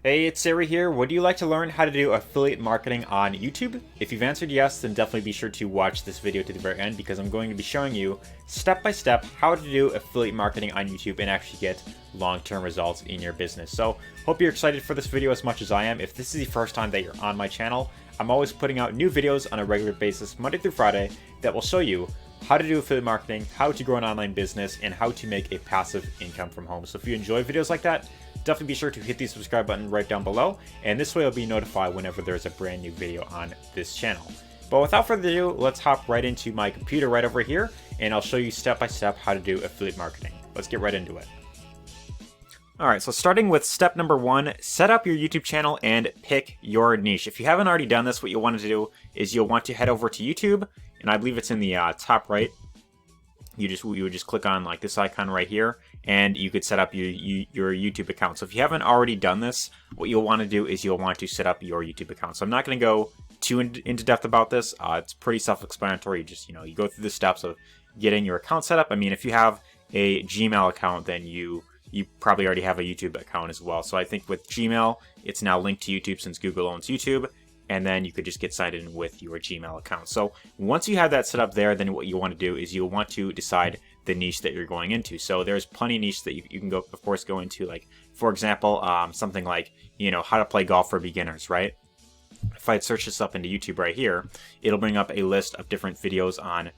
Hey, it's Arie here. Would you like to learn how to do affiliate marketing on YouTube? If you've answered yes, then definitely be sure to watch this video to the very end because I'm going to be showing you step by step how to do affiliate marketing on YouTube and actually get long-term results in your business. So, hope you're excited for this video as much as I am. If this is the first time that you're on my channel, I'm always putting out new videos on a regular basis, Monday through Friday, that will show you how to do affiliate marketing, how to grow an online business, and how to make a passive income from home. So if you enjoy videos like that, definitely be sure to hit the subscribe button right down below, and this way you'll be notified whenever there's a brand new video on this channel. But without further ado, let's hop right into my computer right over here, and I'll show you step by step how to do affiliate marketing. Let's get right into it. Alright, so starting with step number 1, set up your YouTube channel and pick your niche. If you haven't already done this, what you'll want to do is you'll want to head over to YouTube, and I believe it's in the top right. You would just click on like this icon right here, and you could set up your YouTube account. So if you haven't already done this, what you'll want to do is you'll want to set up your YouTube account. So I'm not going to go too into depth about this. It's pretty self-explanatory. You go through the steps of getting your account set up. I mean, if you have a Gmail account, then you probably already have a YouTube account as well. So I think with Gmail, it's now linked to YouTube since Google owns YouTube, and then you could just get signed in with your Gmail account. So once you have that set up there, then what you want to do is you'll want to decide the niche that you're going into. So there's plenty of niche that you can go into, like, for example, something like, how to play golf for beginners, right? If I search this up into YouTube right here, it'll bring up a list of different videos on,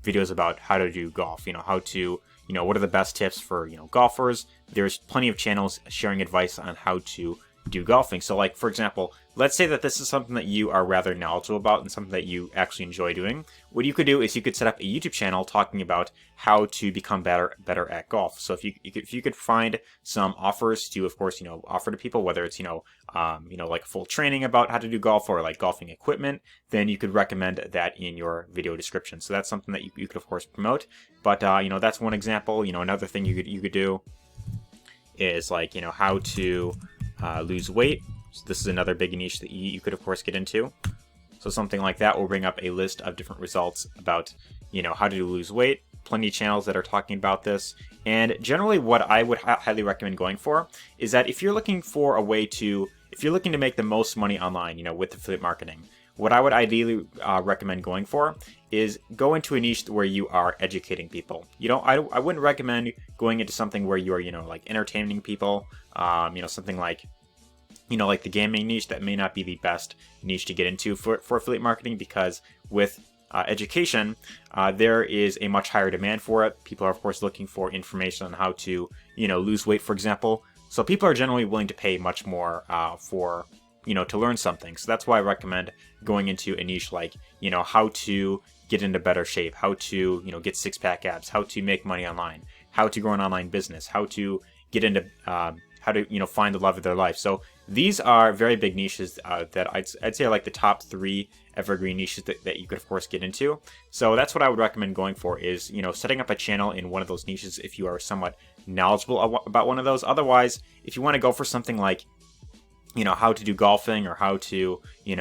videos about how to do golf, how to, what are the best tips for, golfers. There's plenty of channels sharing advice on how to do golfing. So like, for example, let's say that this is something that you are rather knowledgeable about and something that you actually enjoy doing. What you could do is you could set up a YouTube channel talking about how to become better at golf. So if you could find some offers to, of course, offer to people, whether it's, like full training about how to do golf or like golfing equipment, then you could recommend that in your video description. So that's something that you could, of course, promote. But, that's one example. Another thing you could do is like, how to lose weight. So this is another big niche that you could, of course, get into. So something like that will bring up a list of different results about, how to lose weight. Plenty of channels that are talking about this. And generally what I would highly recommend going for is that if you're looking for a way to, if you're looking to make the most money online, with affiliate marketing, what I would ideally recommend going for is go into a niche where you are educating people. I wouldn't recommend going into something where you are, like entertaining people, something like, like the gaming niche. That may not be the best niche to get into for affiliate marketing, because with education, there is a much higher demand for it. People are, of course, looking for information on how to, lose weight, for example. So people are generally willing to pay much more for, to learn something. So that's why I recommend going into a niche like, how to get into better shape, how to, get six-pack abs, how to make money online, how to grow an online business, how to get into, how to, find the love of their life. So these are very big niches that I'd say are like the top 3 evergreen niches that you could, of course, get into. So that's what I would recommend going for is, setting up a channel in one of those niches if you are somewhat knowledgeable about one of those. Otherwise, if you want to go for something like, how to do golfing, or how to, if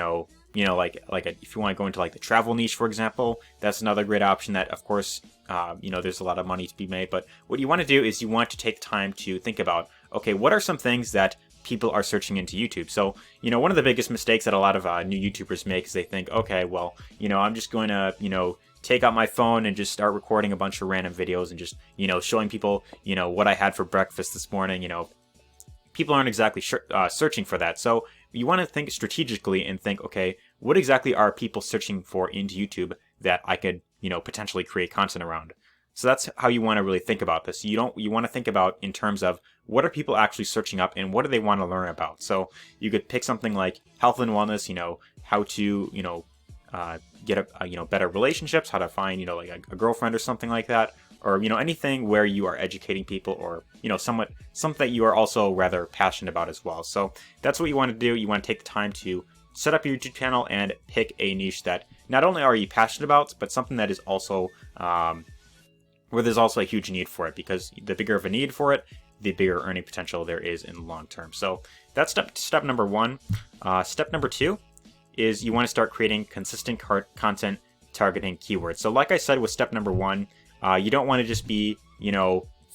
you want to go into like the travel niche, for example, that's another great option that, of course, there's a lot of money to be made. But what you want to do is you want to take time to think about, okay, what are some things that people are searching into YouTube? So, one of the biggest mistakes that a lot of new YouTubers make is they think, okay, well, I'm just going to, take out my phone and just start recording a bunch of random videos and just, showing people, what I had for breakfast this morning. People aren't exactly searching for that. So you want to think strategically and think, okay, what exactly are people searching for into YouTube that I could, potentially create content around? So that's how you want to really think about this. You want to think about in terms of what are people actually searching up and what do they want to learn about. So you could pick something like health and wellness, how to, get better relationships, how to find, like a girlfriend or something like that. Or, anything where you are educating people, or, something that you are also rather passionate about as well. So that's what you want to do. You want to take the time to set up your YouTube channel and pick a niche that not only are you passionate about, but something that is also, where there's also a huge need for it, because the bigger of a need for it, the bigger earning potential there is in the long term. So that's step number 1. Step number 2 is you want to start creating consistent content targeting keywords. So like I said with step number 1, you don't want to just be,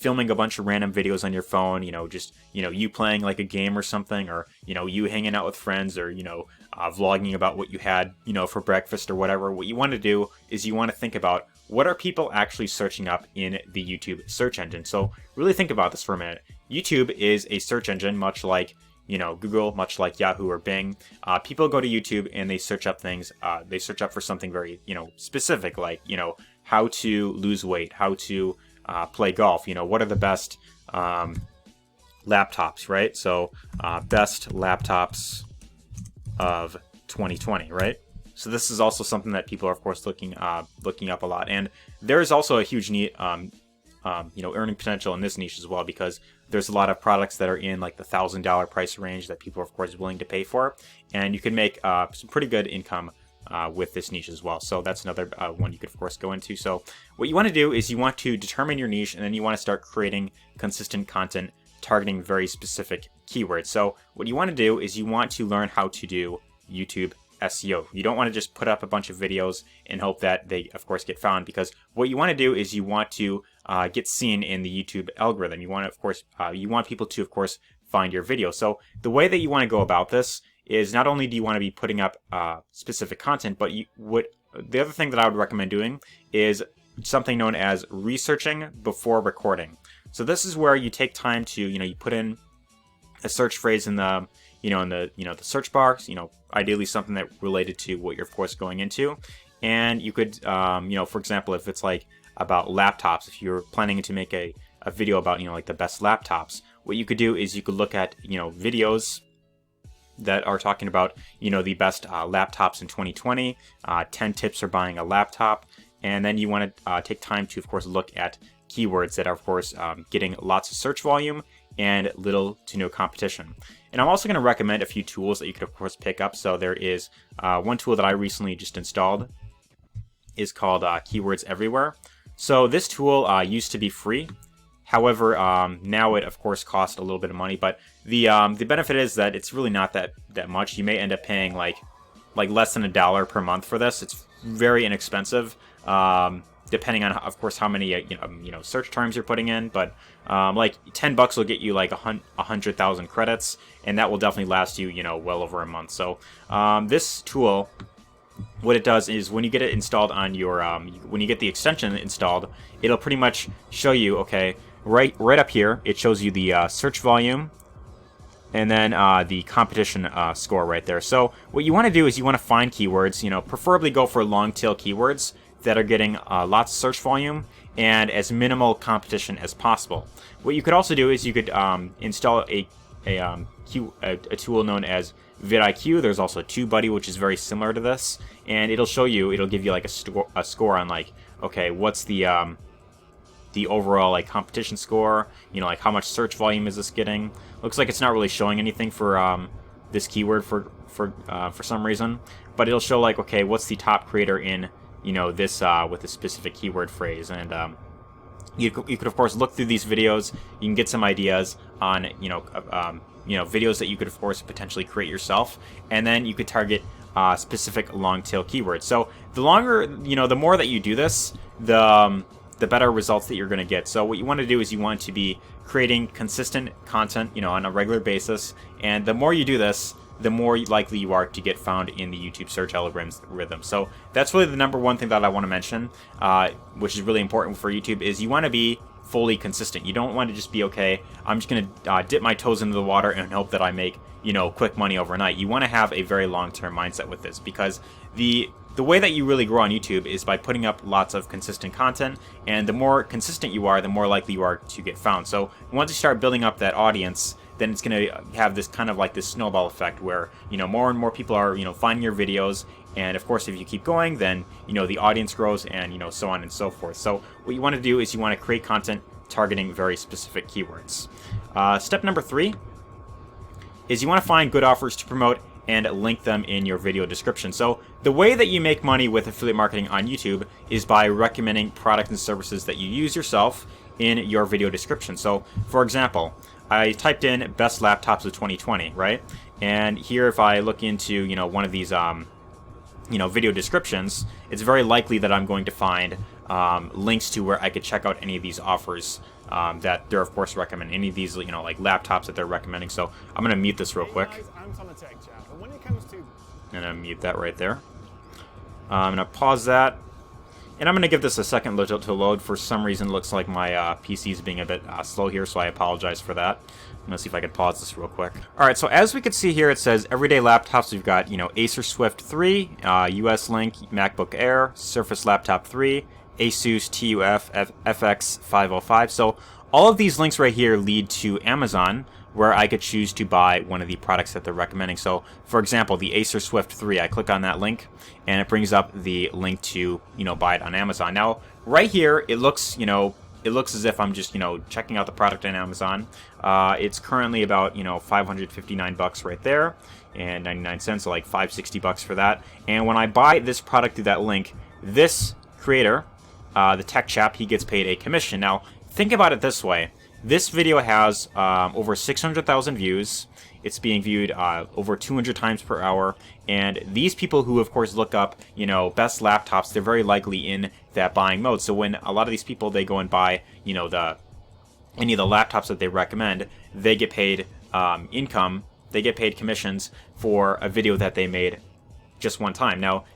filming a bunch of random videos on your phone, just, you playing like a game or something, or, you hanging out with friends, or, vlogging about what you had, for breakfast or whatever. What you want to do is you want to think about, what are people actually searching up in the YouTube search engine? So really think about this for a minute. YouTube is a search engine, much like, Google, much like Yahoo or Bing. People go to YouTube and they search up things. They search up for something very, specific, like, how to lose weight, how to play golf. What are the best laptops, right? So best laptops of 2020, right? So this is also something that people are, of course, looking up a lot. And there is also a huge need, earning potential in this niche as well, because there's a lot of products that are in like the $1,000 price range that people are, of course, willing to pay for, and you can make some pretty good income with this niche as well. So that's another one you could, of course, go into. So what you want to do is you want to determine your niche, and then you want to start creating consistent content targeting very specific keywords. So what you want to do is you want to learn how to do YouTube SEO. You don't want to just put up a bunch of videos and hope that they, of course, get found, because what you want to do is you want to get seen in the YouTube algorithm. You want to, of course, you want people to, of course, find your video. So the way that you want to go about this is, not only do you want to be putting up specific content, but the other thing that I would recommend doing is something known as researching before recording. So this is where you take time to, you put in a search phrase in the the search box, ideally something that related to what you're, of course, going into. And you could, for example, if it's like about laptops, if you're planning to make a video about, like the best laptops, what you could do is you could look at, videos that are talking about, the best laptops in 2020, 10 tips for buying a laptop. And then you want to take time to, of course, look at keywords that are, of course, getting lots of search volume and little to no competition. And I'm also going to recommend a few tools that you could, of course, pick up. So there is one tool that I recently just installed, is called Keywords Everywhere. So this tool used to be free. However, now it, of course, costs a little bit of money. But the benefit is that it's really not that much. You may end up paying like less than $1 per month for this. It's very inexpensive, depending on, of course, how many search terms you're putting in. But like $10 will get you like 100,000 credits, and that will definitely last you well over a month. So this tool, what it does is, when you get it installed on your when you get the extension installed, it'll pretty much show you, okay, right up here, it shows you the search volume, and then the competition score right there. So what you want to do is you want to find keywords, preferably go for long tail keywords that are getting lots of search volume and as minimal competition as possible. What you could also do is you could install a tool known as vidIQ. There's also TubeBuddy, which is very similar to this, and it'll give you like a score on, like, okay, what's the overall like competition score, like how much search volume is this getting. Looks like it's not really showing anything for this keyword for some reason, but it'll show like, okay, what's the top creator in this with a specific keyword phrase. And you could, of course, look through these videos. You can get some ideas on videos that you could, of course, potentially create yourself, and then you could target specific long tail keywords. So the longer, the more that you do this, the better results that you're going to get. So what you want to do is you want to be creating consistent content, on a regular basis, and the more you do this, the more likely you are to get found in the YouTube search algorithm. So that's really the number one thing that I want to mention, which is really important for YouTube, is you want to be fully consistent. You don't want to just be, okay, I'm just going to dip my toes into the water and hope that I make, quick money overnight. You want to have a very long-term mindset with this, because the way that you really grow on YouTube is by putting up lots of consistent content, and the more consistent you are, the more likely you are to get found. So once you start building up that audience, then it's going to have this kind of like this snowball effect where, more and more people are, finding your videos. And of course, if you keep going, then, the audience grows, and, so on and so forth. So what you want to do is you want to create content targeting very specific keywords. Step number 3 is you want to find good offers to promote and link them in your video description. So the way that you make money with affiliate marketing on YouTube is by recommending products and services that you use yourself in your video description. So for example, I typed in best laptops of 2020, right? And here, if I look into, one of these, video descriptions, it's very likely that I'm going to find links to where I could check out any of these offers that they're of course recommending, any of these, you know, like laptops that they're recommending. So I'm gonna mute this real quick. And I mute that right there. I'm gonna pause that. And I'm going to give this a second to load. For some reason, it looks like my PC is being a bit slow here, so I apologize for that. I'm going to see if I can pause this real quick. Alright, so as we can see here, it says everyday laptops. We've got, you know, Acer Swift 3, US Link MacBook Air, Surface Laptop 3, Asus TUF FX505. So all of these links right here lead to Amazon, where I could choose to buy one of the products that they're recommending. So, for example, the Acer Swift 3, I click on that link, and it brings up the link to, you know, buy it on Amazon. Now, right here, it looks, you know, it looks as if I'm just, you know, checking out the product on Amazon. It's currently about, you know, $559 right there, and 99 cents, so like $560 for that. And when I buy this product through that link, this creator, the tech chap, he gets paid a commission. Now, think about it this way. This video has over 600,000 views. It's being viewed over 200 times per hour. And these people who, of course, look up, you know, best laptops, they're very likely in that buying mode. So when a lot of these people, they go and buy, you know, any of the laptops that they recommend, they get paid income. They get paid commissions for a video that they made just one time. Now,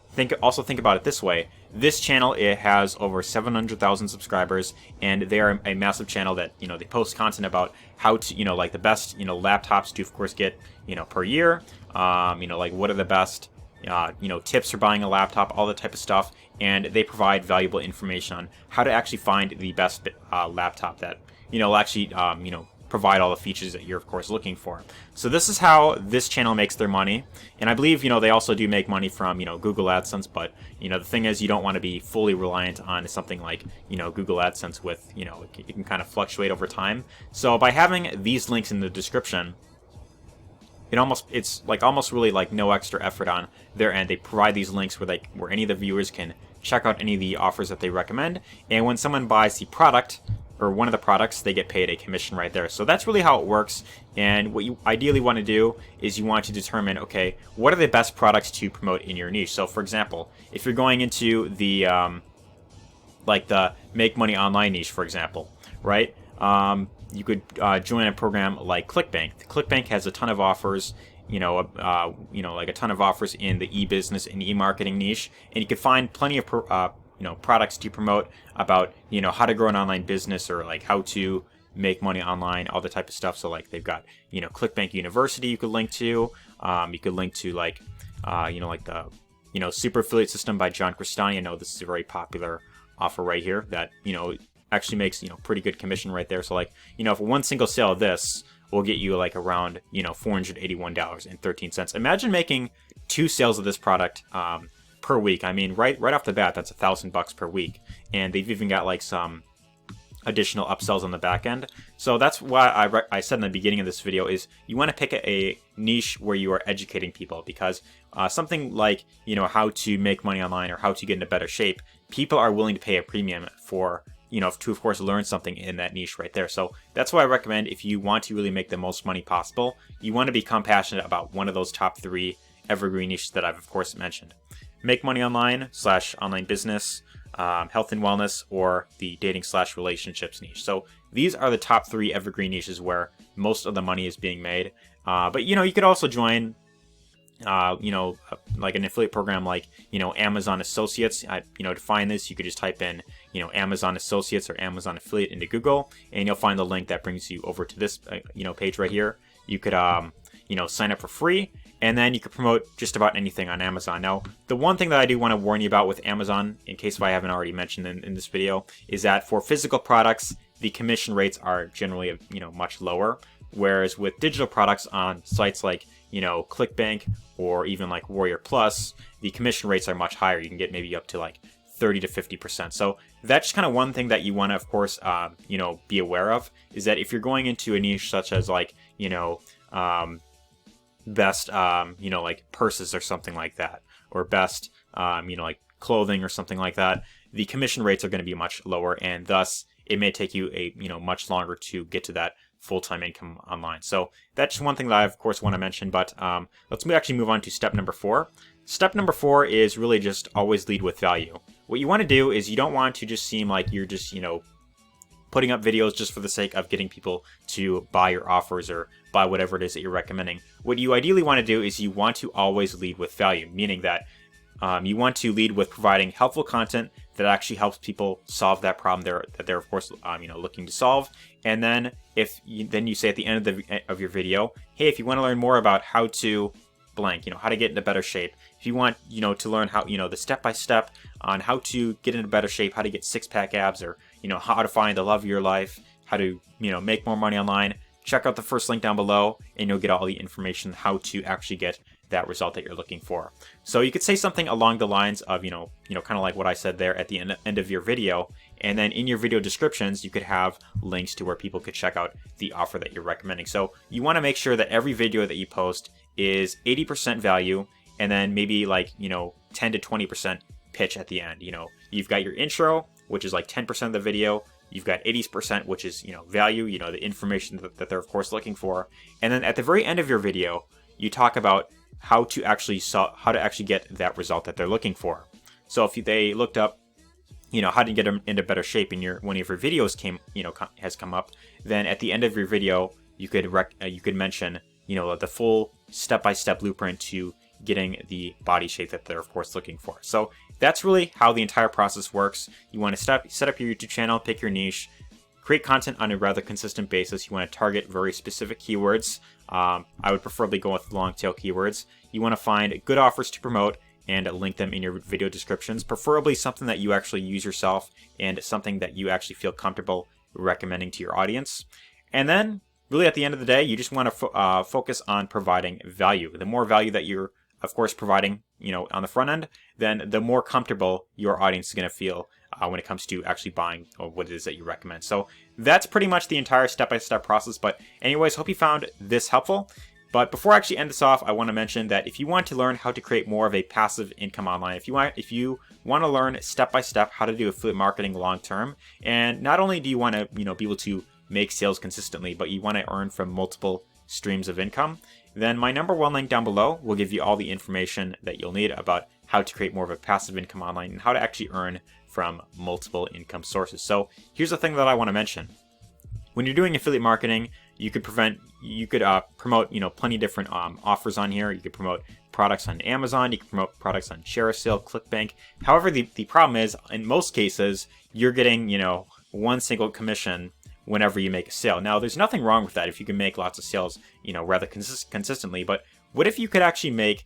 also think about it this way. This channel, it has over 700,000 subscribers, and they are a massive channel that, you know, they post content about how to, you know, like the best, you know, laptops to, of course, get, you know, per year. You know, like what are the best, you know, tips for buying a laptop, all that type of stuff. And they provide valuable information on how to actually find the best laptop that, you know, will actually, you know, provide all the features that you're, of course, looking for. So this is how this channel makes their money. And I believe, you know, they also do make money from, you know, Google AdSense, but, you know, the thing is, you don't want to be fully reliant on something like, you know, Google AdSense with, you know, it can kind of fluctuate over time. So by having these links in the description, it's like almost really like no extra effort on their end. They provide these links where any of the viewers can check out any of the offers that they recommend. And when someone buys the product, or one of the products, they get paid a commission right there. So that's really how it works. And what you ideally want to do is you want to determine, okay, what are the best products to promote in your niche? So for example, if you're going into the like the make money online niche, for example, right? You could join a program like ClickBank. ClickBank has a ton of offers, you know, like a ton of offers in the e-business and e-marketing niche, and you could find plenty of you know, products to promote about, you know, how to grow an online business, or like how to make money online, all the type of stuff. So like they've got, you know, ClickBank University you could link to. You could link to like, you know, like the, you know, Super Affiliate System by John Crestani. I know this is a very popular offer right here that, you know, actually makes, you know, pretty good commission right there. So like, you know, if one single sale of this will get you like around, you know, $481.13. Imagine making 2 sales of this product per week. I mean, right off the bat, that's $1,000 per week, and they've even got like some additional upsells on the back end. So that's why I said in the beginning of this video is you want to pick a niche where you are educating people, because something like, you know, how to make money online or how to get into better shape, people are willing to pay a premium for, you know, to of course learn something in that niche right there. So that's why I recommend, if you want to really make the most money possible, you want to become passionate about one of those top 3 evergreen niches that I've of course mentioned. Make money online / online business, health and wellness, or the dating / relationships niche. So these are the top 3 evergreen niches where most of the money is being made. But, you know, you could also join, you know, like an affiliate program like, you know, Amazon Associates. You know, to find this, you could just type in, you know, Amazon Associates or Amazon Affiliate into Google, and you'll find the link that brings you over to this, you know, page right here. You could, you know, sign up for free, and then you can promote just about anything on Amazon. Now, the one thing that I do want to warn you about with Amazon, in case if I haven't already mentioned in this video, is that for physical products, the commission rates are generally, you know, much lower. Whereas with digital products on sites like, you know, ClickBank or even like Warrior Plus, the commission rates are much higher. You can get maybe up to like 30 to 50%. So that's just kind of one thing that you want to, of course, you know, be aware of, is that if you're going into a niche such as like, you know, best, you know, like purses or something like that, or best, you know, like clothing or something like that, the commission rates are going to be much lower, and thus it may take you you know, much longer to get to that full-time income online. So that's just one thing that I, of course, want to mention. But let's actually move on to step number 4. Step number 4 is really just always lead with value. What you want to do is you don't want to just seem like you're just, you know, putting up videos just for the sake of getting people to buy your offers or buy whatever it is that you're recommending. What you ideally want to do is you want to always lead with value, meaning that you want to lead with providing helpful content that actually helps people solve that problem that they're of course looking to solve. And then then you say at the end of your video, hey, if you want to learn more about how to blank, how to get into better shape, if you want to learn how the step-by-step on how to get into better shape, how to get six-pack abs, or how to find the love of your life, how to make more money online, check out the first link down below and you'll get all the information how to actually get that result that you're looking for. So you could say something along the lines of kind of like what I said there at the end of your video, and then in your video descriptions you could have links to where people could check out the offer that you're recommending. So you want to make sure that every video that you post is 80% value, and then maybe like 10 to 20% pitch at the end. You've got your intro, which is like 10% of the video. You've got 80%, which is value, the information that they're of course looking for, and then at the very end of your video you talk about how to actually get that result that they're looking for. So if they looked up how to get them into better shape, and one of your videos has come up, then at the end of your video you could mention the full step-by-step blueprint to getting the body shape that they're of course looking for. So that's really how the entire process works. You want to set up your YouTube channel, pick your niche, create content on a rather consistent basis. You want to target very specific keywords. I would preferably go with long tail keywords. You want to find good offers to promote and link them in your video descriptions, preferably something that you actually use yourself and something that you actually feel comfortable recommending to your audience. And then really at the end of the day, you just want to focus on providing value. The more value that you're of course providing on the front end, then the more comfortable your audience is going to feel when it comes to actually buying what it is that you recommend. So that's pretty much the entire step-by-step process. But anyways, hope you found this helpful. But before I actually end this off, I want to mention that if you want to learn how to create more of a passive income online, if you want to learn step-by-step how to do affiliate marketing long-term, and not only do you want to be able to make sales consistently, but you want to earn from multiple streams of income, then my #1 link down below will give you all the information that you'll need about how to create more of a passive income online and how to actually earn from multiple income sources. So here's the thing that I want to mention. When you're doing affiliate marketing, you could promote plenty of different offers on here. You could promote products on Amazon, you can promote products on ShareASale, ClickBank. However, the problem is in most cases you're getting one single commission whenever you make a sale. Now there's nothing wrong with that if you can make lots of sales rather consistently, but what if you could actually make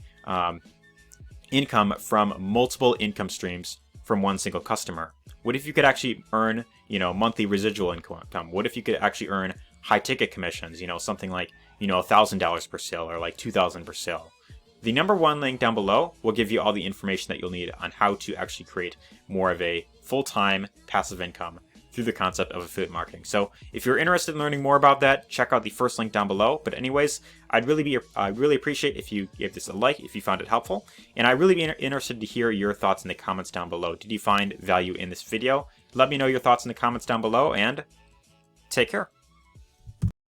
income from multiple income streams from one single customer? What if you could actually earn monthly residual income? What if you could actually earn high ticket commissions, something like $1,000 per sale or like $2,000 per sale? The #1 link down below will give you all the information that you'll need on how to actually create more of a full-time passive income through the concept of affiliate marketing. So if you're interested in learning more about that, check out the first link down below. But anyways, I'd really appreciate if you gave this a like if you found it helpful, and I'd really be interested to hear your thoughts in the comments down below. Did you find value in this video? Let me know your thoughts in the comments down below, and take care.